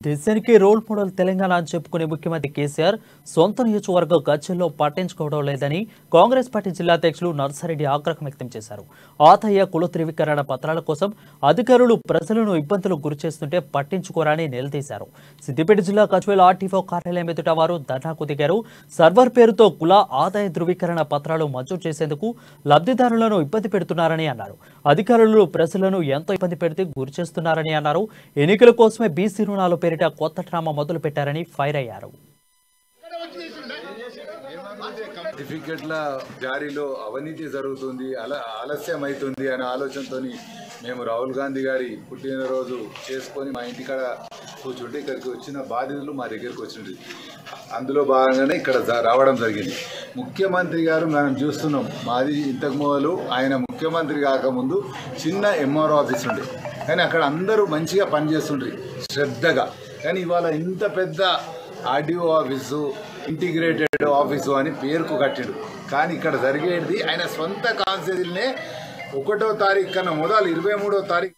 దేశానికి role model Telangana అని చెప్పుకునే ముఖ్యమంత్రి కేసీఆర్ సొంత నియోజకవర్గ గజ్జల్లో పట్టించుకోవడం లేదని కాంగ్రెస్ పార్టీ జిల్లా అధ్యక్షులు నర్సారెడ్డి ఆగ్రహం వ్యక్తం చేశారు. ఆదాయ కుల ధృవీకరణ పత్రాల కోసం అధికారులు ప్రజలను ఇబ్బందులకు గురిచేస్తుంటే పట్టించుకోరని నిలదీశారు. సిద్దిపేట జిల్లా గజ్వేల్ ఆర్టీఓ కార్యాలయం ఎదుట వారు ధర్నాకు దిగారు. సర్వర్ పేరుతో కుల ఆదాయ ధృవీకరణ పత్రాలు మంజూరు చేసేందుకు లబ్ధిదారులను ఇబ్బంది పెడుతున్నారని అన్నారు. అధికారులు ప్రజలను ఎంతో ఇబ్బంది పెడితే గురిచేస్తున్నారని అన్నారు. ఎన్నికల కోసమే బీసీ రుణాలు పేరిట కొత్త డ్రామా మొదలు పెట్టారని ఫైర్ అయ్యారు. సర్టిఫికెట్ల జారీలో అవినీతి జరుగుతుంది, ఆలస్యం అవుతుంది అనే ఆలోచనతో మేము రాహుల్ గాంధీ గారి పుట్టినరోజు చేసుకొని మా ఇంటికాడ కూర్చుంటే ఇక్కడికి వచ్చిన బాధితులు మా దగ్గరికి వచ్చింది. అందులో భాగంగానే ఇక్కడ రావడం జరిగింది. ముఖ్యమంత్రి గారు మనం చూస్తున్నాం, మాది ఇంతకు మొదలు ఆయన ముఖ్యమంత్రి కాకముందు చిన్న ఎంఆర్ఓ ఆఫీస్ ఉండే, కానీ అక్కడ అందరూ మంచిగా పనిచేస్తుండ్రి శ్రద్ధగా. కానీ ఇవాళ ఇంత పెద్ద ఆర్డీఓ ఆఫీసు, ఇంటిగ్రేటెడ్ ఆఫీసు అని పేరుకు కట్టాడు. కానీ ఇక్కడ జరిగేది ఆయన సొంత కాన్స్టిట్యూన్సీనే 1వ తారీఖు కన్నా మొదలు 23వ తారీఖు